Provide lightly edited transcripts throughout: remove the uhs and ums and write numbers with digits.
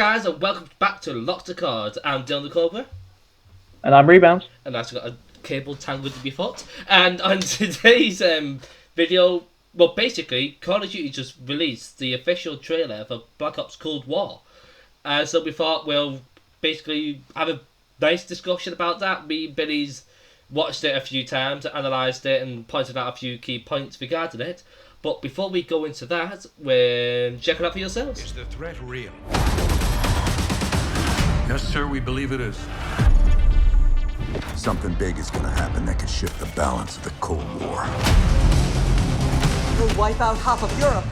Guys, and welcome back to Lock the Cards. I'm DylanTheCobra. And I'm Rebounds. And I've got a cable tangled in my foot. And on today's video, well, basically, Call of Duty just released the official trailer for Black Ops Cold War. So we thought we'll basically have a nice discussion about that. Me and Billy's watched it a few times, analysed it, and pointed out a few key points regarding it. But before we go into that, we're checking out for yourselves. Is the threat real? Yes, sir, we believe it is. Something big is gonna happen that could shift the balance of the Cold War. We'll wipe out half of Europe.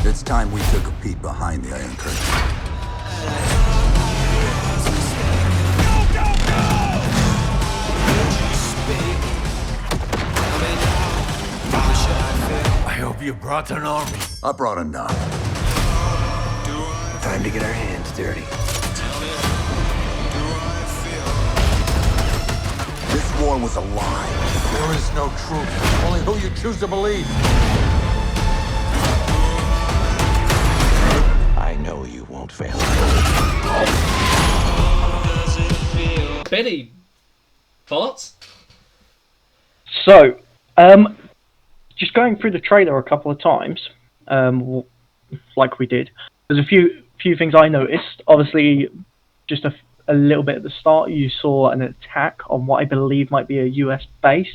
It's time we took a peek behind the Iron Curtain. I hope you brought an army. I brought enough. Time to get our hands dirty. This war was a lie. There is no truth. Only who you choose to believe. I know you won't fail. Billy, thoughts? So, just going through the trailer a couple of times, like we did, there's a few things I noticed. Obviously, just a little bit at the start, you saw an attack on what I believe might be a US base,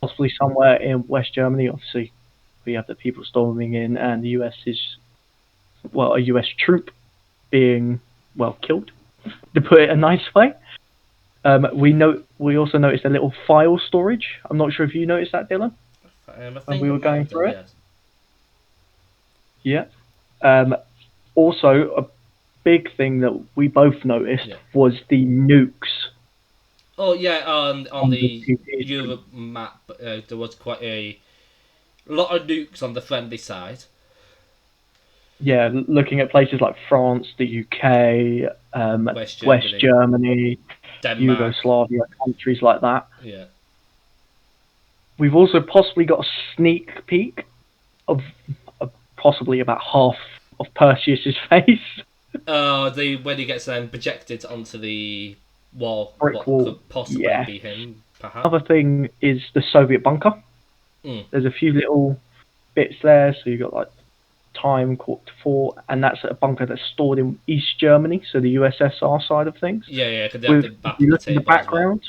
possibly somewhere in West Germany. Obviously, we have the people storming in, and the US is, well, a US troop being, well, killed, to put it a nice way. We also noticed a little file storage. I'm not sure if you noticed that, Dylan, when we were going through it. Yeah. Also, a big thing that we both noticed was the nukes. Oh yeah, on the Europe map, there was quite a lot of nukes on the friendly side. Yeah, looking at places like France, the UK, West Germany, Denmark. Yugoslavia, countries like that. Yeah. We've also possibly got a sneak peek of possibly about half of Perseus's face. When he gets projected onto the wall, Brick wall. Could possibly be him, perhaps. Another thing is the Soviet bunker. There's a few little bits there, so you've got like Time Corp 4, and that's a bunker that's stored in East Germany, so the USSR side of things. Yeah, because if you look in the background,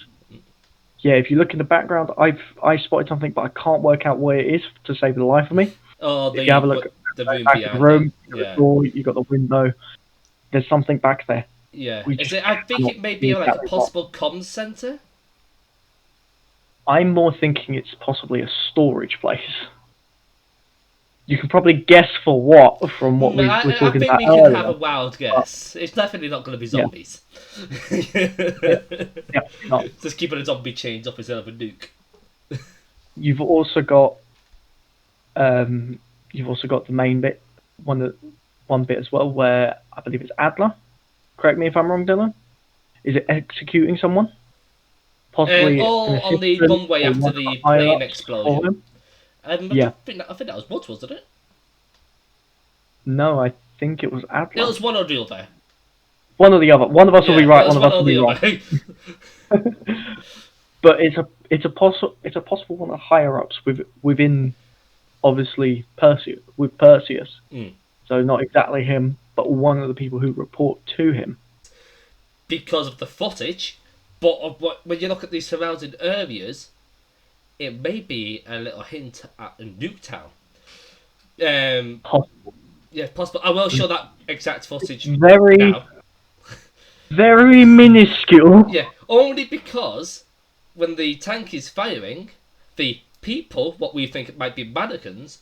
if you look in the background, I spotted something, but I can't work out where it is to save the life of me. Oh, if you have a look at the back of the room, you've got the door, you've got the window. There's something back there. Yeah, I think it may be like a possible comms center. I'm more thinking it's possibly a storage place. You can probably guess for what from what we're talking about. I think we can have a wild guess. It's definitely not going to be zombies. Just keeping a zombie chained up instead of a nuke. You've also got the main bit, one bit as well, where I believe it's Adler. Correct me if I'm wrong, Dylan. Is it executing someone? Possibly on the runway after the plane explosion. I think that was Woods, wasn't it? No, I think it was Adler. It was one or the other. One or the other. One of us will be right. One of us will be wrong. But it's a possible one of higher ups within, obviously, Perseus. So not exactly him, but one of the people who report to him. Because of the footage, but when you look at the surrounding areas, it may be a little hint at a Nuketown. Possible. Yeah, possible. I will show that exact footage very now. Very minuscule. Yeah, only because when the tank is firing, the people, what we think might be mannequins,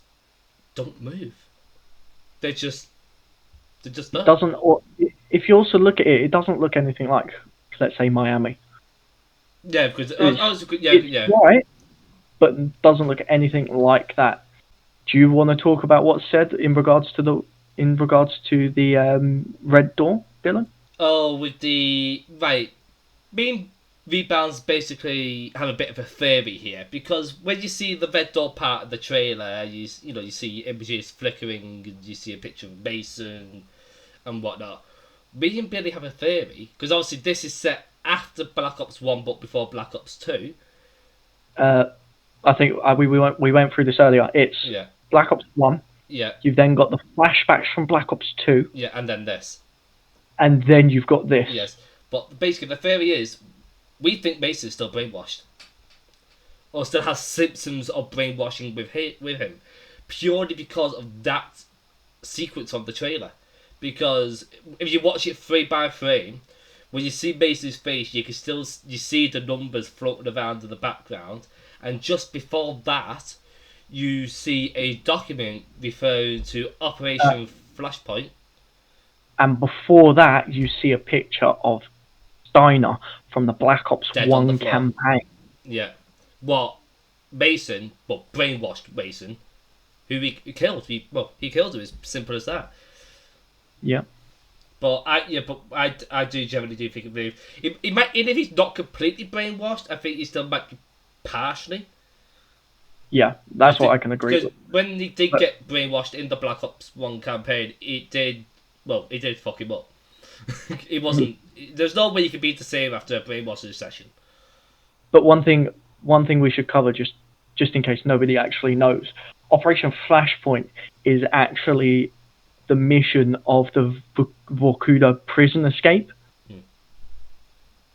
don't move. They're just not. Doesn't. If you also look at it, it doesn't look anything like, let's say, Miami. Yeah, because right, but doesn't look anything like that. Do you want to talk about what's said in regards to the red door, Dylan? Oh, with the right. Being Rebounds basically have a bit of a theory here, because when you see the red door part of the trailer, you see images flickering, and you see a picture of Mason and whatnot. Me and Billy have a theory, because obviously this is set after Black Ops 1 but before Black Ops 2. I think we went through this earlier. It's Black Ops 1. Yeah. You've then got the flashbacks from Black Ops 2. Yeah, and then this. And then you've got this. Yes. But basically the theory is, we think Mason's still brainwashed. Or still has symptoms of brainwashing with him. Purely because of that sequence of the trailer. Because if you watch it frame by frame, when you see Mason's face, you see the numbers floating around in the background. And just before that, you see a document referring to Operation Flashpoint. And before that, you see a picture of Steiner from the Black Ops Dead 1 campaign. Yeah. Mason, brainwashed Mason, who he killed. He killed him, as simple as that. Yeah. But I do generally do think he might, even if he's not completely brainwashed, I think he still might be partially. Yeah, that's what I can agree with. When he did get brainwashed in the Black Ops 1 campaign, it did fuck him up. It wasn't. There's no way you can be the same after a brainwashing session. But one thing we should cover, just in case nobody actually knows, Operation Flashpoint is actually the mission of the Vorkuta prison escape.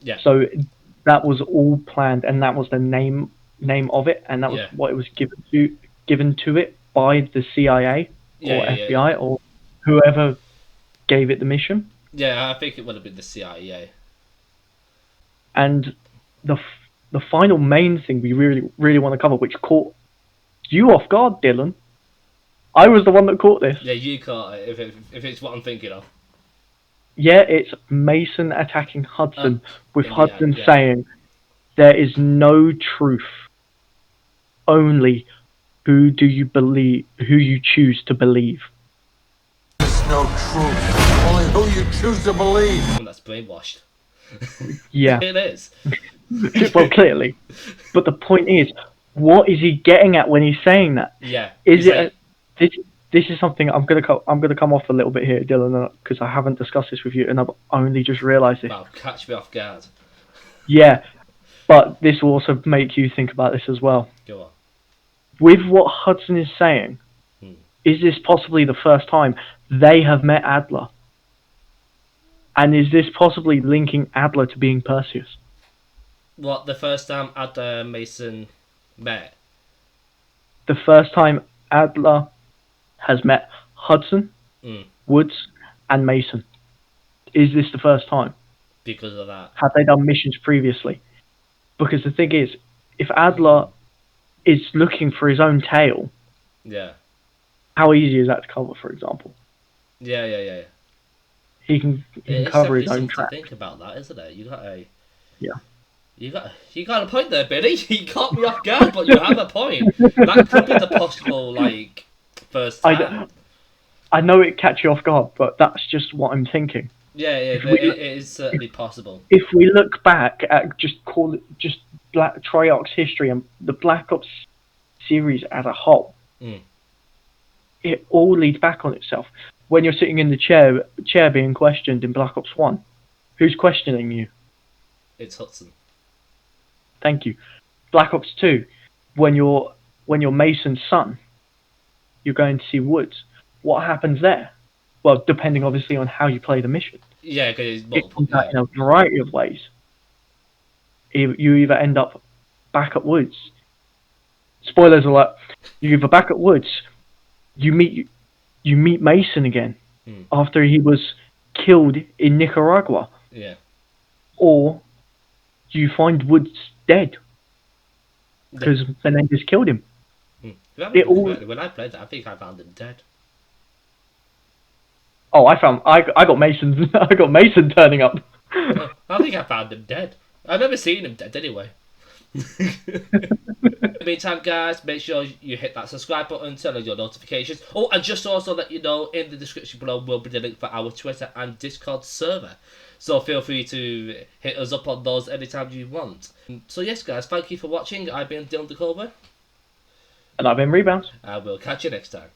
Yeah. So that was all planned, and that was the name of it, and that was what it was given to it by the CIA or FBI or whoever gave it the mission. Yeah, I think it would have been the CIA. And the final main thing we really want to cover, which caught you off guard, Dylan. I was the one that caught this. Yeah, you caught it, if it's what I'm thinking of. Yeah, it's Mason attacking Hudson, with Hudson saying, "There is no truth. Only who do you believe? Who you choose to believe." There's no truth. Only who you choose to believe. And that's brainwashed. Yeah. It is. Well, clearly. But the point is, what is he getting at when he's saying that? Yeah. Is it? This is something I'm gonna come off a little bit here, Dylan, because I haven't discussed this with you, and I've only just realised this. Wow, catch me off guard. Yeah, but this will also make you think about this as well. Go on. With what Hudson is saying, is this possibly the first time they have met Adler? And is this possibly linking Adler to being Perseus? What, the first time Adler Mason met? The first time Adler has met Hudson, Woods, and Mason. Is this the first time? Because of that. Have they done missions previously? Because the thing is, if Adler is looking for his own tail, how easy is that to cover, for example? Yeah. He can cover his own track. To think about that, isn't it? You got a You got a point there, Billy. You caught me off guard, but you have a point. That could be the possible first time. I know it catch you off guard, but that's just what I'm thinking. Yeah, it is certainly possible. If we look back at just Black Treyarch's history and the Black Ops series as a whole, it all leads back on itself. When you're sitting in the chair being questioned in Black Ops 1, who's questioning you? It's Hudson. Thank you. Black Ops 2, when you're Mason's son, you're going to see Woods. What happens there? Well, depending obviously on how you play the mission. Yeah, because it comes out in a variety of ways. You either end up back at Woods. Spoilers alert. You either back at Woods. You meet Mason again after he was killed in Nicaragua. Yeah. Or you find Woods dead because Menendez killed him. When I played that, I think I found him dead. Oh, I got Mason. I got Mason turning up. I think I found him dead. I've never seen him dead anyway. In the meantime, guys, make sure you hit that subscribe button, turn on your notifications. Oh, and just also let you know, in the description below will be the link for our Twitter and Discord server. So feel free to hit us up on those anytime you want. So yes, guys, thank you for watching. I've been DylanTheCobra. And I've been Rebounds. And we'll catch you next time.